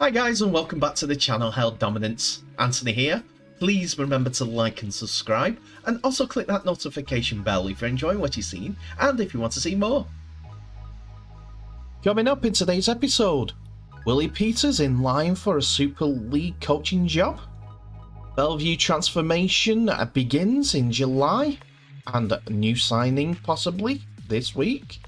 Hi guys and welcome back to the channel Held Dominance. Anthony here. Please remember to like and subscribe and also click that notification bell if you're enjoying what you've seen and if you want to see more. Coming up in today's episode, Willie Peters in line for a Super League coaching job. Bellevue transformation begins in July and a new signing possibly this week.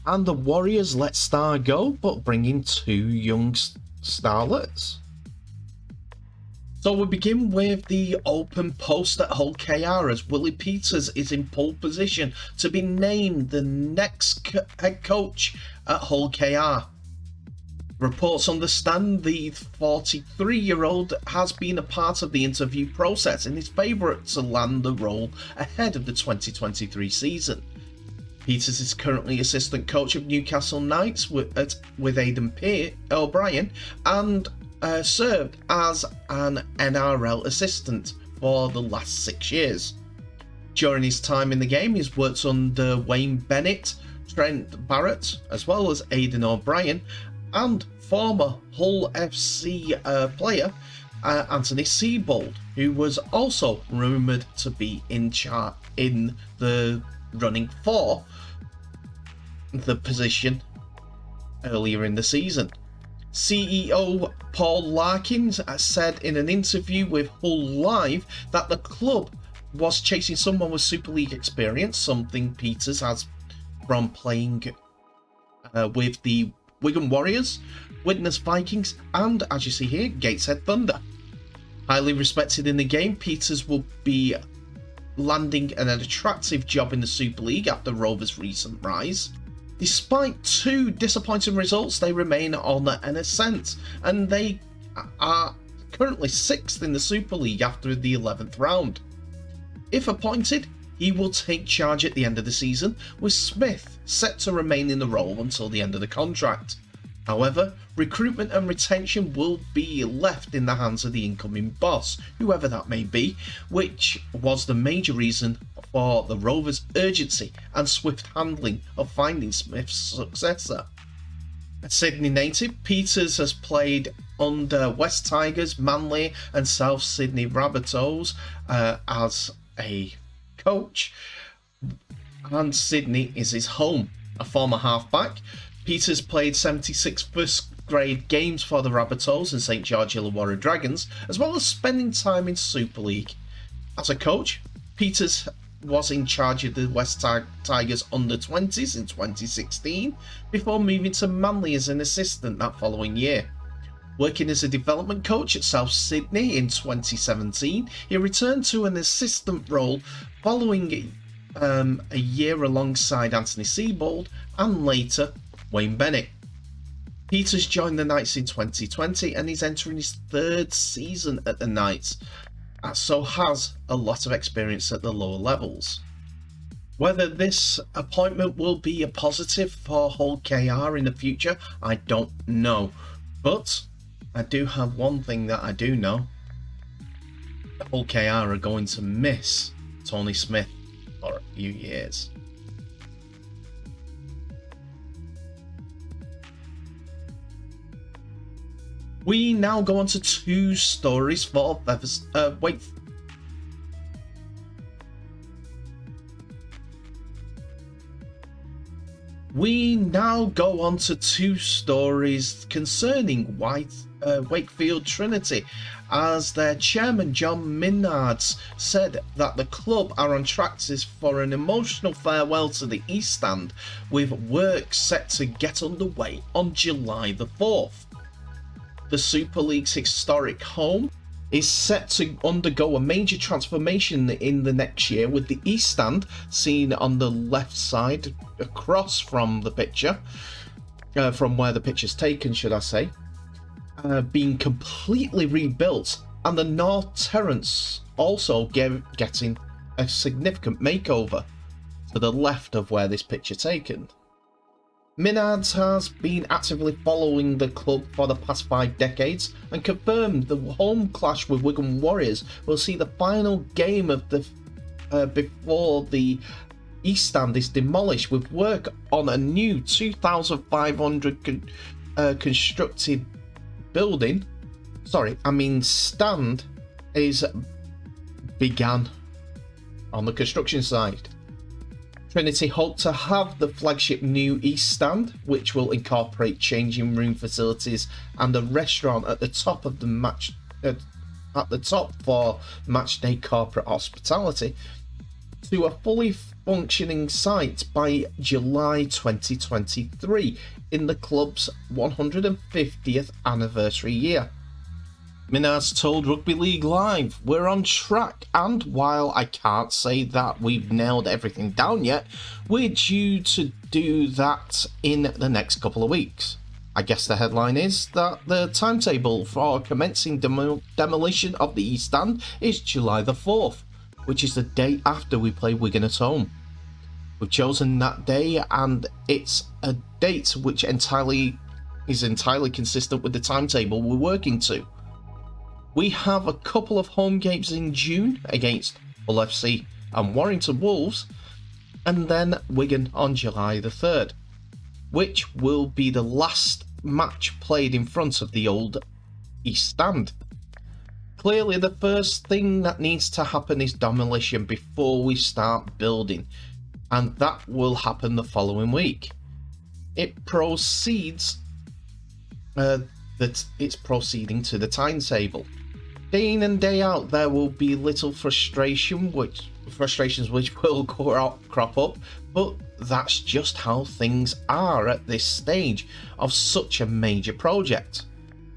And the Warriors let Star go but bring in two young starlets. So we begin with the open post at Hull KR as Willie Peters is in pole position to be named the next head coach at Hull KR. Reports understand the 43-year-old has been a part of the interview process and is favourite to land the role ahead of the 2023 season. Peters is currently assistant coach of Newcastle Knights with Aidan O'Brien and served as an NRL assistant for the last 6 years. During his time in the game, he's worked under Wayne Bennett, Trent Barrett, as well as Aidan O'Brien, and former Hull FC player Anthony Seibold, who was also rumoured to be in the running for the position earlier in the season. CEO Paul Larkins said in an interview with Hull Live that the club was chasing someone with Super League experience, something Peters has from playing with the Wigan Warriors, Widnes Vikings, and as you see here, Gateshead Thunder. Highly respected in the game, Peters will be landing an attractive job in the Super League after Rovers' recent rise. Despite two disappointing results, they remain on an ascent, and they are currently 6th in the Super League after the 11th round. If appointed, he will take charge at the end of the season, with Smith set to remain in the role until the end of the contract. However, recruitment and retention will be left in the hands of the incoming boss, whoever that may be, which was the major reason for the Rovers' urgency and swift handling of finding Smith's successor. A Sydney native, Peters has played under West Tigers, Manly and South Sydney Rabbitohs as a coach, and Sydney is his home. A former halfback, Peters played 76 first-grade games for the Rabbitohs and St George Illawarra Dragons, as well as spending time in Super League. As a coach, Peters was in charge of the West Tigers under-20s in 2016, before moving to Manly as an assistant that following year. Working as a development coach at South Sydney in 2017, he returned to an assistant role following a year alongside Anthony Seibold and later Wayne Bennett. Peters joined the Knights in 2020 and is entering his 3rd season at the Knights, so has a lot of experience at the lower levels. Whether this appointment will be a positive for Hull KR in the future, I don't know, but I do have one thing that I do know. Hull KR are going to miss Tony Smith for a few years. We now go on to two stories for Wakefield. We now go on to two stories concerning Wakefield Trinity, as their chairman John Minards said that the club are on track for an emotional farewell to the East Stand, with work set to get underway on July the 4th. The Super League's historic home is set to undergo a major transformation in the next year, with the East Stand, seen on the left side across from the picture, from where the picture's taken, should I say, being completely rebuilt, and the North Terrace also getting a significant makeover to the left of where this picture taken. Minards has been actively following the club for the past 5 decades and confirmed the home clash with Wigan Warriors will see the final game of the before the East Stand is demolished, with work on a new 2,500 constructed stand is began on the construction side. Trinity hope to have the flagship new East Stand, which will incorporate changing room facilities and a restaurant at the top of the match for match day corporate hospitality, to a fully functioning site by July 2023 in the club's 150th anniversary year. Minaz told Rugby League Live, "We're on track, and while I can't say that we've nailed everything down yet, we're due to do that in the next couple of weeks." I guess the headline is that the timetable for commencing demolition of the East Stand is July the 4th, which is the day after we play Wigan at home. We've chosen that day, and it's a date which is entirely consistent with the timetable we're working to. We have a couple of home games in June against Hull FC and Warrington Wolves, and then Wigan on July the 3rd, which will be the last match played in front of the old East Stand. Clearly, the first thing that needs to happen is demolition before we start building, and that will happen the following week. It's proceeding to the timetable. Day in and day out, there will be little frustrations which will crop up, but that's just how things are at this stage of such a major project.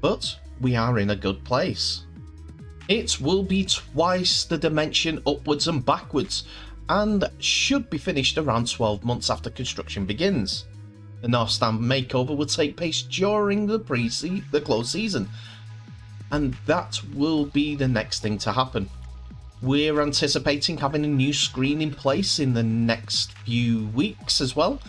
But we are in a good place. It will be twice the dimension upwards and backwards, and should be finished around 12 months after construction begins. The North Stand makeover will take place during the close season, and that will be the next thing to happen. We're anticipating having a new screen in place in the next few weeks as well.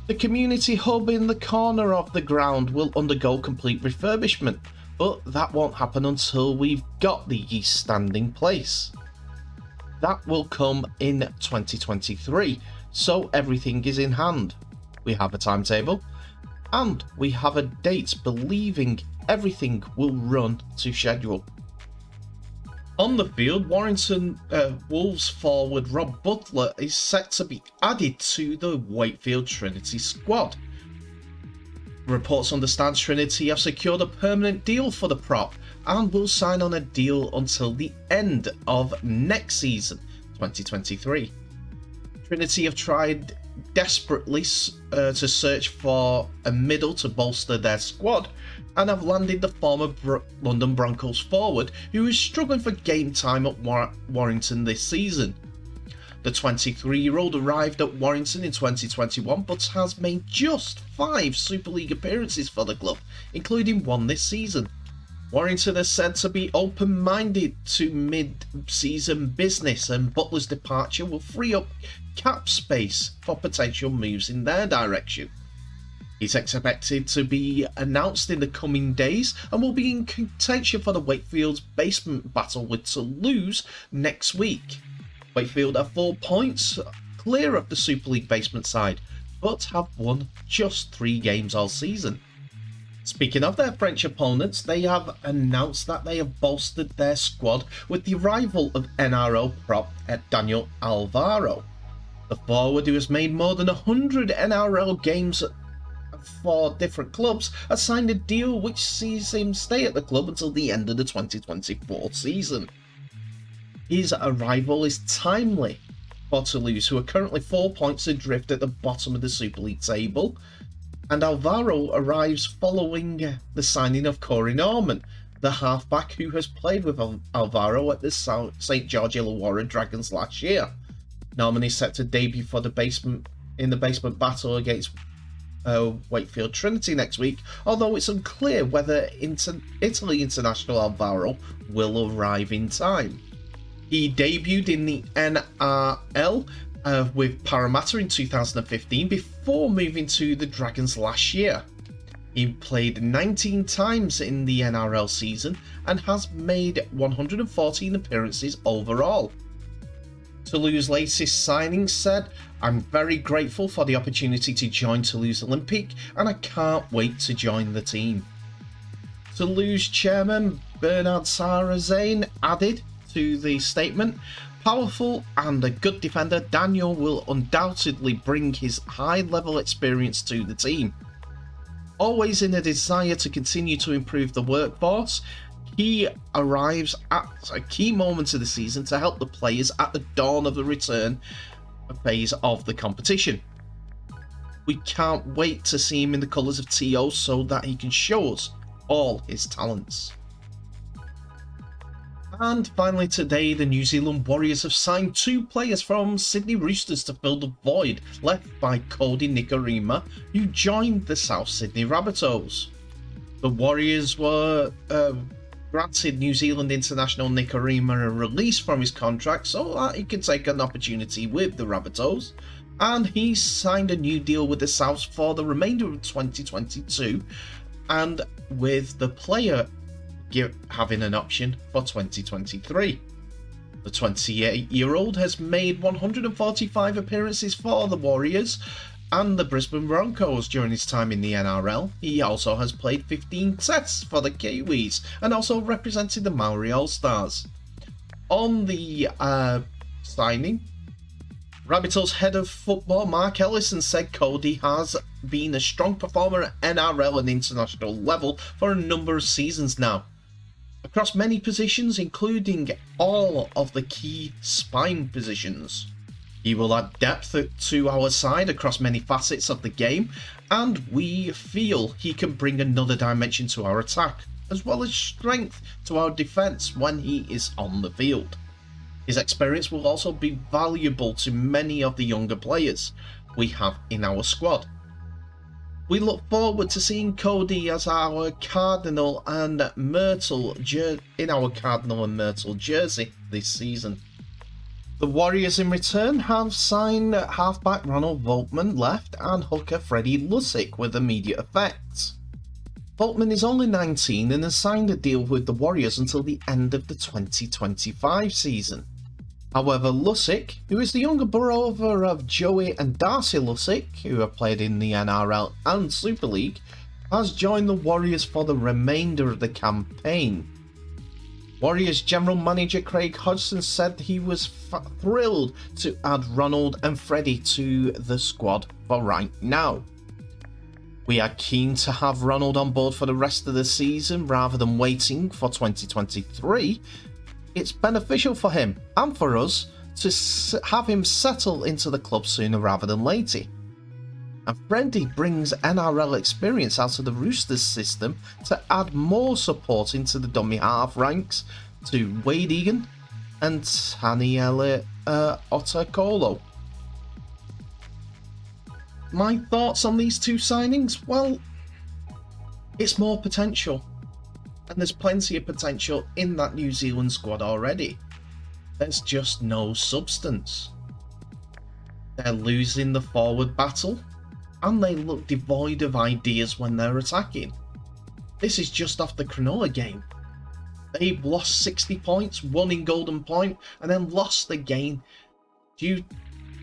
The community hub in the corner of the ground will undergo complete refurbishment, but that won't happen until we've got the East Stand in place. That will come in 2023, so everything is in hand. We have a timetable, and we have a date, believing everything will run to schedule. On the field, Warrington Wolves forward Rob Butler is set to be added to the Wakefield Trinity squad. Reports understand Trinity have secured a permanent deal for the prop and will sign on a deal until the end of next season, 2023. Trinity have tried desperately to search for a middle to bolster their squad, and have landed the former London Broncos forward, who is struggling for game time at Warrington this season. The 23-year-old arrived at Warrington in 2021, but has made just 5 Super League appearances for the club, including 1 this season. Warrington is said to be open-minded to mid-season business, and Butler's departure will free up cap space for potential moves in their direction. He's expected to be announced in the coming days and will be in contention for the Wakefield's basement battle with Toulouse next week. Wakefield are 4 points clear of the Super League basement side, but have won just 3 games all season. Speaking of their French opponents, they have announced that they have bolstered their squad with the arrival of NRL prop Daniel Alvaro. The forward, who has made more than 100 NRL games for different clubs, has signed a deal which sees him stay at the club until the end of the 2024 season. His arrival is timely for Toulouse, who are currently 4 points adrift at the bottom of the Super League table, and Alvaro arrives following the signing of Corey Norman, the halfback who has played with Alvaro at the St George Illawarra Dragons last year. Norman is set to debut for the basement battle against Wakefield Trinity next week, although it's unclear whether Italy international Alvaro will arrive in time. He debuted in the NRL with Parramatta in 2015 before moving to the Dragons last year. He played 19 times in the NRL season and has made 114 appearances overall. Toulouse's latest signing said, "I'm very grateful for the opportunity to join Toulouse Olympique, and I can't wait to join the team." Toulouse chairman Bernard Sarrazin added to the statement, powerful and a good defender, Daniel will undoubtedly bring his high-level experience to the team. Always in a desire to continue to improve the workforce, he arrives at a key moment of the season to help the players at the dawn of the return phase of the competition. We can't wait to see him in the colours of TO so that he can show us all his talents. And finally today, the New Zealand Warriors have signed 2 players from Sydney Roosters to fill the void left by Kodi Nikorima, who joined the South Sydney Rabbitohs. The Warriors were granted New Zealand international Nikorima a release from his contract so that he can take an opportunity with the Rabbitohs, and he signed a new deal with the Souths for the remainder of 2022, and with the player having an option for 2023. The 28-year-old has made 145 appearances for the Warriors and the Brisbane Broncos during his time in the NRL. He also has played 15 tests for the Kiwis and also represented the Maori All-Stars. On the signing, Rabbitohs head of football Mark Ellison said Kodi has been a strong performer at NRL and international level for a number of seasons now, across many positions including all of the key spine positions. He will add depth to our side across many facets of the game, and we feel he can bring another dimension to our attack, as well as strength to our defence when he is on the field. His experience will also be valuable to many of the younger players we have in our squad. We look forward to seeing Kodi as our Cardinal and Myrtle in our Cardinal and Myrtle jersey this season. The Warriors in return have signed halfback Ronald Volkman left and hooker Freddie Lussick with immediate effect. Volkman is only 19 and has signed a deal with the Warriors until the end of the 2025 season. However, Lussick, who is the younger brother of Joey and Darcy Lussick, who have played in the NRL and Super League, has joined the Warriors for the remainder of the campaign. Warriors General Manager Craig Hodgson said he was thrilled to add Ronald and Freddie to the squad for right now. We are keen to have Ronald on board for the rest of the season rather than waiting for 2023. It's beneficial for him and for us to have him settle into the club sooner rather than later. And Freddie brings NRL experience out of the Roosters system to add more support into the dummy half ranks to Wade Egan and Taniele Otakolo. My thoughts on these 2 signings? Well, it's more potential. And there's plenty of potential in that New Zealand squad already. There's just no substance. They're losing the forward battle, and they look devoid of ideas when they're attacking. This is just off the Cronulla game. They've lost 60 points, won in Golden Point, and then lost the game due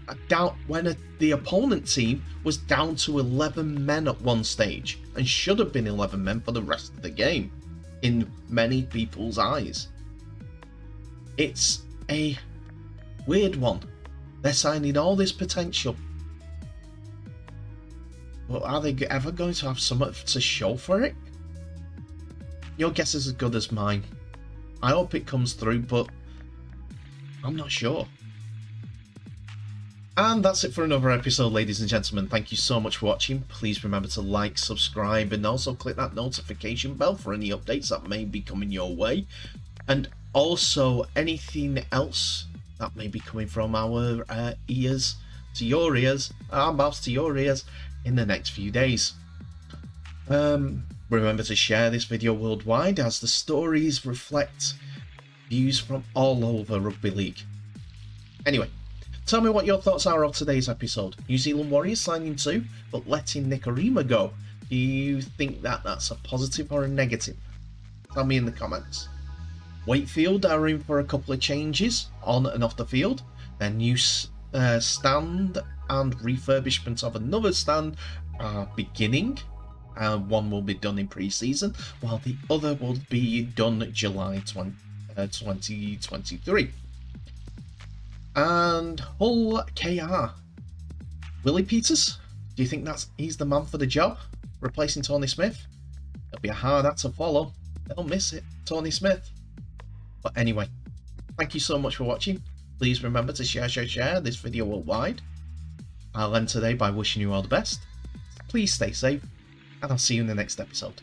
a doubt when the opponent team was down to 11 men at one stage, and should have been 11 men for the rest of the game, in many people's eyes. It's a weird one. They're signing all this potential, but are they ever going to have something to show for it? Your guess is as good as mine. I hope it comes through, but I'm not sure. And that's it for another episode, ladies and gentlemen. Thank you so much for watching. Please remember to like, subscribe, and also click that notification bell for any updates that may be coming your way. And also anything else that may be coming from our ears to your ears, our mouths to your ears in the next few days. Remember to share this video worldwide, as the stories reflect views from all over rugby league. Anyway, tell me what your thoughts are of today's episode. New Zealand Warriors signing 2, but letting Nikorima go. Do you think that that's a positive or a negative? Tell me in the comments. Wakefield are in for a couple of changes on and off the field. Their new stand and refurbishment of another stand are beginning. One will be done in pre-season, while the other will be done July 2023. And Hull KR. Willie Peters, do you think he's the man for the job, replacing Tony Smith? It'll be a hard act to follow. They'll miss it, Tony Smith. But anyway, thank you so much for watching. Please remember to share this video worldwide. I'll end today by wishing you all the best. Please stay safe, and I'll see you in the next episode.